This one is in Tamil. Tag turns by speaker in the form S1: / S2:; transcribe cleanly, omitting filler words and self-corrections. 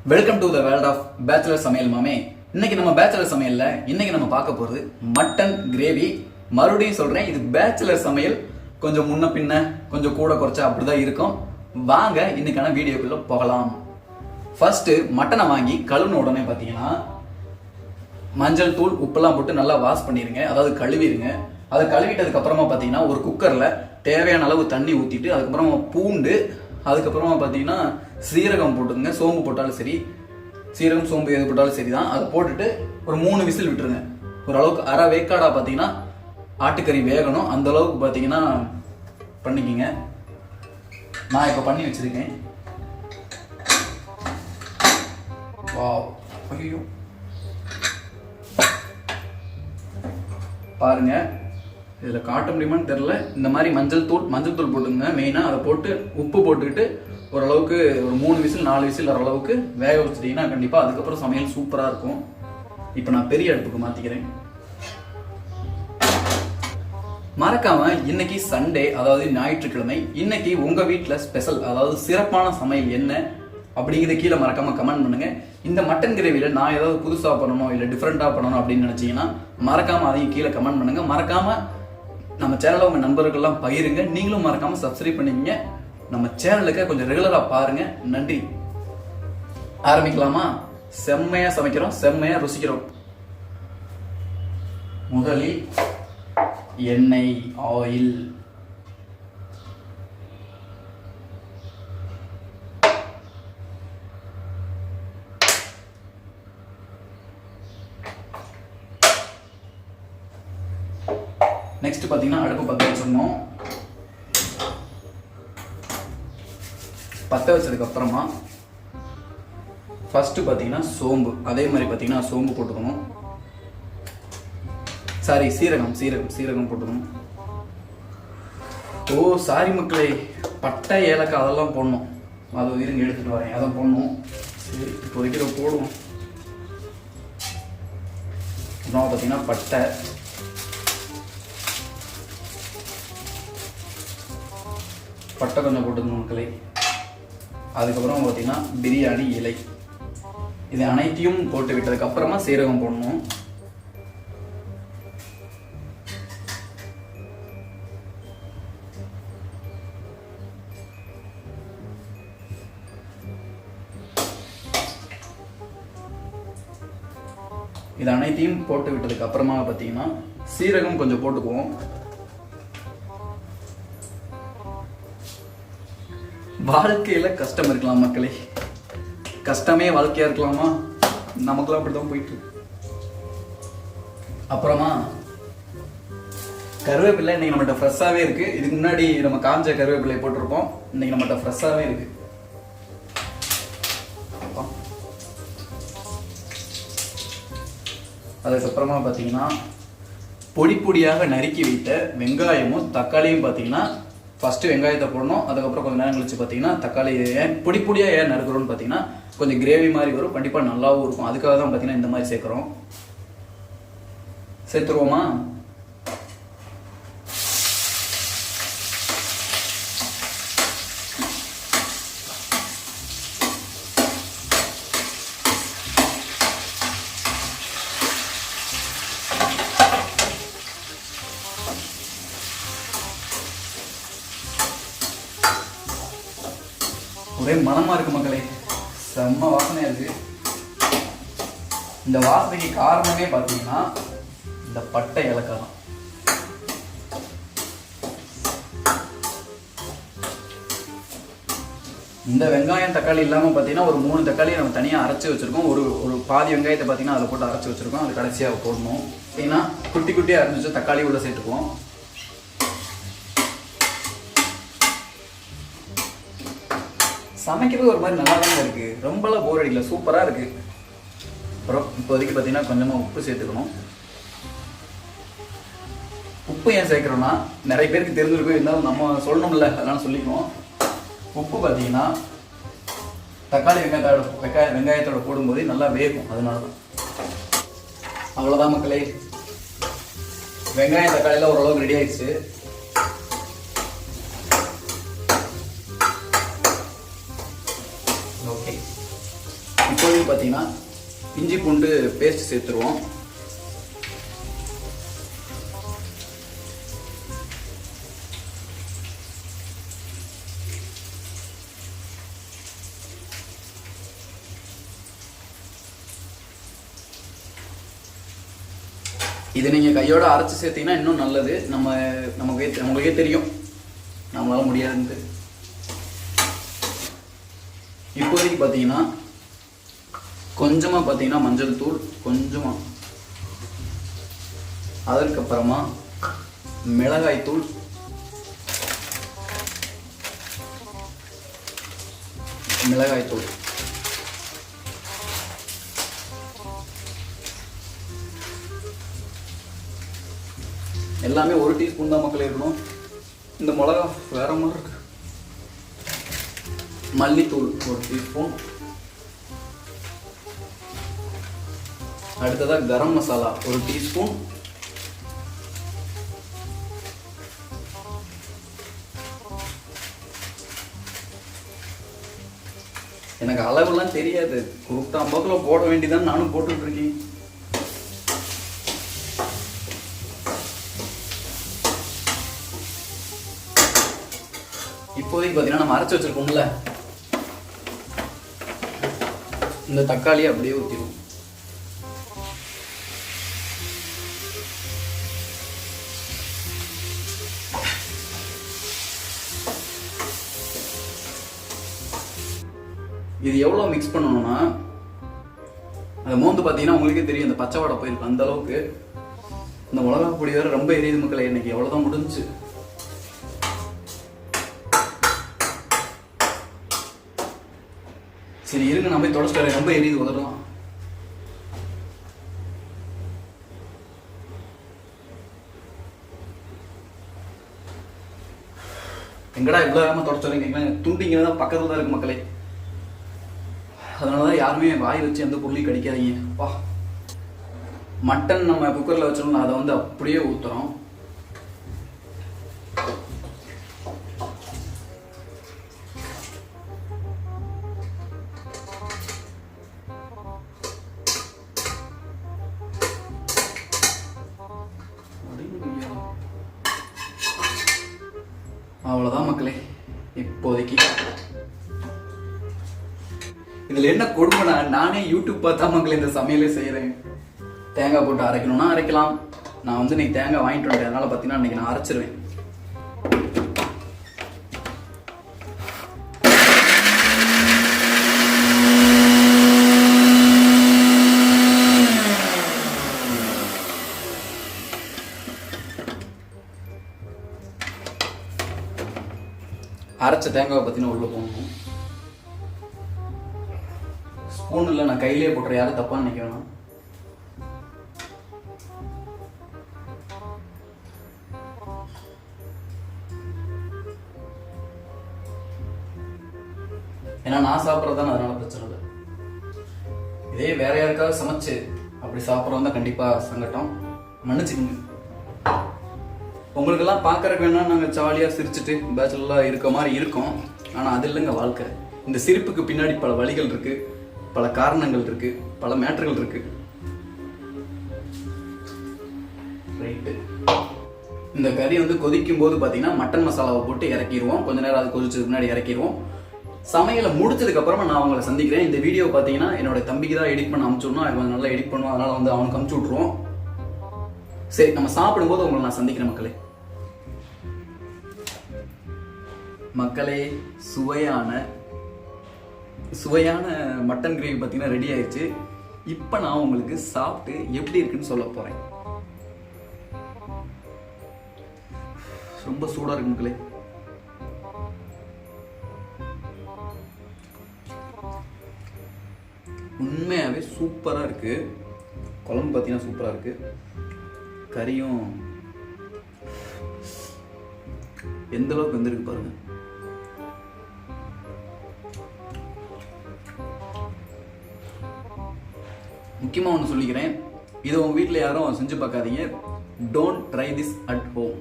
S1: Welcome to the world of bachelor சமையல் மாமே. இன்னைக்கு நம்ம பேச்சுலர் சமையல்ல இன்னைக்கு நம்ம பார்க்க போறது மட்டன் கிரேவி. மறுபடியும் சொல்றேன், இது பேச்சுலர் சமையல். கொஞ்சம் முன்ன பின்ன கொஞ்சம் கூட குறைச்சா அப்படிதான் இருக்கும். வாங்க இன்னைக்கான வீடியோக்குள்ள போகலாம். ஃபர்ஸ்ட் மட்டனை வாங்கி கழுவுன உடனே பார்த்தீங்கன்னா மஞ்சள் தூள் உப்பெல்லாம் போட்டு நல்லா வாஷ் பண்ணிருங்க, அதாவது கழுவிடுங்க. அதை கழுவிட்டதுக்கு அப்புறமா பார்த்தீங்கன்னா ஒரு குக்கர்ல தேவையான அளவு தண்ணி ஊற்றிட்டு அதுக்கப்புறமா பூண்டு, அதுக்கப்புறமா பார்த்தீங்கன்னா சீரகம் போட்டுங்க. சோம்பு போட்டாலும் சரி, சீரகம் சோம்பு எது போட்டாலும் சரி தான். அதை போட்டுட்டு ஒரு 3 விசில் விட்டுருங்க. ஓரளவுக்கு அரை வேக்காடா பார்த்தீங்கன்னா ஆட்டுக்கறி வேகணும், அந்த அளவுக்கு பார்த்தீங்கன்னா பண்ணிக்கிங்க. நான் இப்போ பண்ணி வச்சிருக்கேன். வாவ், ஐயோ பாருங்க, இதில் காட்ட முடியுமான்னு தெரில. இந்த மாதிரி மஞ்சள் தூள் போட்டுங்க மெயினாக. அதை போட்டு உப்பு போட்டுக்கிட்டு ஓரளவுக்கு ஒரு 3 விசில் 4 விசில் வர அளவுக்கு வேக வச்சுட்டீங்கன்னா கண்டிப்பாக அதுக்கப்புறம் சமையல் சூப்பராக இருக்கும். இப்போ நான் பெரிய அடுப்புக்கு மாற்றிக்கிறேன். மறக்காம இன்னைக்கு சண்டே, அதாவது ஞாயிற்றுக்கிழமை, இன்னைக்கு உங்க வீட்டில் ஸ்பெஷல், அதாவது சிறப்பான சமையல் என்ன அப்படிங்கிறத கீழே மறக்காம கமெண்ட் பண்ணுங்க. இந்த மட்டன் கிரேவியில் நான் ஏதாவது புதுசாக பண்ணணும் இல்லை டிஃப்ரெண்டாக பண்ணணும் அப்படின்னு நினைச்சீங்கன்னா மறக்காம அதையும் கீழே கமெண்ட் பண்ணுங்க. மறக்காம நம்ம சேனலை உங்க நண்பர்கள்லாம் பகிருங்க. நீங்களும் மறக்காம சப்ஸ்கிரைப் பண்ணிக்கங்க. நம்ம சேனலுக்கு கொஞ்சம் ரெகுலரா பாருங்க. நன்றி. ஆரம்பிக்கலாமா? செம்மையா சமைக்கிறோம், செம்மையா ருசிக்கிறோம். முதலில் எண்ணெய், ஆயில், நெக்ஸ்ட் பாத்தீங்கன்னா அடுப்பு பற்ற வச்சிடணும். பற்ற வச்சதுக்கு அப்புறமா ஃபர்ஸ்ட் பாத்தீங்கன்னா சோம்பு, அதே மாதிரி பாத்தீங்கன்னா சோம்பு போட்டுக்கணும். சாரி, சீரகம் போட்டுக்கணும். ஓ சாரி மக்களே, பட்டை ஏலக்காய் அதெல்லாம் போடணும். அது இருங்க எடுத்துட்டு வரேன், அதை போடணும். சரி, இப்போதைக்கு இதை போடுவோம். அப்புறம் பார்த்தீங்கன்னா பட்டை கொஞ்சம் போட்டுக்கணும் மக்களே. அதுக்கப்புறம் பார்த்தீங்கன்னா பிரியாணி இலை, இது அனைத்தையும் போட்டு விட்டதுக்கு அப்புறமா சீரகம் போடணும். இது அனைத்தையும் போட்டு விட்டதுக்கு அப்புறமா பார்த்தீங்கன்னா சீரகம் கொஞ்சம் போட்டுக்குவோம். வாழ்க்கையில கஷ்டம் இருக்கலாம் மக்களே, கஷ்டமே வாழ்க்கையா இருக்கலாமா? நமக்குலாம் அப்படிதான் போயிட்டு. அப்புறமா கருவேப்பிலை இன்னைக்கு நம்மகிட்ட ஃப்ரெஷ்ஷாவே இருக்கு. இதுக்கு முன்னாடி நம்ம காஞ்ச கருவேப்பிலை போட்டிருப்போம், இன்னைக்கு நம்மகிட்ட ஃப்ரெஷ்ஷாவே இருக்கு. அதுக்கப்புறமா பார்த்தீங்கன்னா பொடியாக நறுக்கி வைத்த வெங்காயமும் தக்காளியும் பார்த்தீங்கன்னா ஃபர்ஸ்ட் வெங்காயத்தை போடணும். அதுக்கப்புறம் கொஞ்சம் நேரம் கழிச்சு பார்த்தீங்கன்னா தக்காளி பொடியாக ஏன் நறுக்கிறோம்னு பார்த்தீங்கன்னா கொஞ்சம் கிரேவி மாதிரி வரும், கண்டிப்பாக நல்லாவும் இருக்கும். அதுக்காக தான் பார்த்தீங்கன்னா இந்த மாதிரி சேர்க்குறோம். சேர்த்துருவோமா? ஒரே மனமா இருக்கு மக்களே, செம்ம வாசனையா இருக்கு. இந்த வாசனைக்கு காரணமே பார்த்தீங்கன்னா இந்த பட்டை ஏலக்காய் தான். இந்த வெங்காயம் தக்காளி இல்லாமல் பார்த்தீங்கன்னா ஒரு 3 தக்காளி நம்ம தனியாக அரைச்சி வச்சிருக்கோம். ஒரு பாதி வெங்காயத்தை பார்த்தீங்கன்னா அதில் போட்டு அரைச்சி வச்சிருக்கோம். அது கடைசியாக போடணும். பார்த்தீங்கன்னா குட்டியாக அரைஞ்சி தக்காளி உள்ள சேர்த்துக்குவோம். சமைக்கிறது ஒரு மாதிரி நல்லா தான் இருக்கு, ரொம்பலாம் போர் அடிக்கல, சூப்பராக இருக்கு. அப்புறம் இப்போதைக்கு பார்த்தீங்கன்னா கொஞ்சமாக உப்பு சேர்த்துக்கணும். உப்பு ஏன் சேர்க்குறோன்னா நிறைய பேருக்கு தெரிஞ்சிருக்கும், இருந்தாலும் நம்ம சொல்லணும்ல, அதனால சொல்லிக்குவோம். உப்பு பார்த்தீங்கன்னா தக்காளி வெங்காயத்தோட போடும்போது நல்லா வேகும், அதனால தான். அவ்வளோதான் மக்களே, வெங்காயம் தக்காளியில் ஓரளவுக்கு ரெடி ஆயிடுச்சு. ஓகே, இப்போதைக்கு பார்த்தீங்கன்னா இஞ்சி பூண்டு பேஸ்ட் சேர்த்துருவோம். இது நீங்கள் கையோட அரைச்சி சேர்த்தீங்கன்னா இன்னும் நல்லது. நம்மளுக்கே தெரியும் நம்மளால முடியாதுன்ட்டு. இப்போதைக்கு பார்த்தீங்கன்னா கொஞ்சமாக பார்த்தீங்கன்னா மஞ்சள் தூள் கொஞ்சமாக, அதற்கப்புறமா மிளகாய் தூள், எல்லாமே 1 டீஸ்பூன் தான் மக்களே இருக்கணும். இந்த மிளகா வேற மாதிரி இருக்கு. மல்லித்தூள் 1 டீஸ்பூன். அடுத்ததாக கரம் மசாலா 1 டீஸ்பூன். எனக்கு அளவுலாம் தெரியாது, குறுக்கா அம்பக்கில் போட வேண்டியதான் நானும் போட்டுட்டு இருக்கேன். இப்போதைக்கு பார்த்தீங்கன்னா நம்ம அரைச்சி வச்சிருக்கோம்ல இந்த தக்காளியை அப்படியே ஊற்றிடுவோம். இது எவ்வளோ மிக்ஸ் பண்ணணும்னா, அந்த மோந்து பார்த்தீங்கன்னா உங்களுக்கே தெரியும் இந்த பச்சை வடை போயிருக்கு. அந்த அளவுக்கு இந்த மிளகா பொடி வேற ரொம்ப எரியுது மக்களை. இன்னைக்கு எவ்வளோதான் முடிஞ்சு. சரி இருங்க, நான் போய் தொடச்சிட்டு வரேன். ரொம்ப எரியுது உதறலாம். எங்கடா இவ்வளோ நேரமாக தொடச்சு வரீங்க? துண்டிங்க தான் பக்கத்தில் தான் இருக்கு மக்களே. அதனால தான் யாருமே வாய் வச்சு எந்த பொருளையும் கடிக்காதீங்க. வா, மட்டன் நம்ம குக்கரில் வச்சிடணும், அதை வந்து அப்படியே ஊற்றுறோம். அவ்வளோதான் மக்களே. இப்போதைக்கு இதில் என்ன கொடுமைனா, நானே யூடியூப் பார்த்தா மக்களே இந்த சமையலே செய்கிறேன். தேங்காய் போட்டு அரைக்கணும்னா அரைக்கலாம். நான் வந்து இன்னைக்கு தேங்காய் வாங்கிட்டு வந்தேன், அதனால பார்த்தீங்கன்னா இன்னைக்கு நான் அரைச்சிருவேன். அரைச்ச தேங்காவை பார்த்தீங்கன்னா உள்ள போகணும். ஸ்பூன் இல்லை, நான் கையிலேயே போட்டுறேன். யாரும் தப்பாக நினைக்க வேணாம். ஏன்னா நான் சாப்பிட்றது அதனால பிரச்சனை இல்லை. இதே வேற யாருக்காவது சமைச்சு அப்படி சாப்பிட்றோம் தான் கண்டிப்பாக சங்கட்டம். மன்னிச்சுக்கோங்க. உங்களுக்கெல்லாம் பார்க்கறக்கு வேணா நாங்கள் ஜாலியாக சிரிச்சுட்டு பேச்சுலராக இருக்க மாதிரி இருக்கோம். ஆனால் அது இல்லைங்க வாழ்க்கை. இந்த சிரிப்புக்கு பின்னாடி பல வழிகள் இருக்கு, பல காரணங்கள் இருக்கு, பல மேட்டர்கள் இருக்கு. ரைட்டு. இந்த கறி வந்து கொதிக்கும் போது பார்த்தீங்கன்னா மட்டன் மசாலாவை போட்டு இறக்கிடுவோம். கொஞ்ச நேரம் அது கொதிச்சதுக்கு முன்னாடி இறக்கிடுவோம். சமையலை முடிச்சதுக்கு அப்புறமா நான் உங்களை சந்திக்கிறேன். இந்த வீடியோ பார்த்தீங்கன்னா என்னோட தம்பிக்கு தான் எடிட் பண்ண அனுப்பிச்சுடணும். அவன் கொஞ்சம் நல்லா எடிட் பண்ணுவோம், அதனால வந்து அவனுக்கு அனுப்பிச்சு விட்ருவோம். சரி, நம்ம சாப்பிடும்போது உங்களை நான் சந்திக்கிறேன் மக்களே. மக்களே, சுவையான மட்டன் கிரேவி பார்த்தீங்கன்னா ரெடி ஆயிடுச்சு. இப்போ நான் உங்களுக்கு சாப்பிட்டு எப்படி இருக்குன்னு சொல்ல போறேன். ரொம்ப சூடா இருக்கு மக்களே. உண்மையாவே சூப்பரா இருக்கு. குழம்பு பார்த்தீங்கன்னா சூப்பரா இருக்கு. கறியும் எந்த அளவுக்கு வெந்திருக்கு பாருங்க. முக்கியமாக ஒன்று சொல்லிக்கிறேன், இதை உங்கள் வீட்டில் யாரும் செஞ்சு பார்க்காதீங்க. Don't try this at home.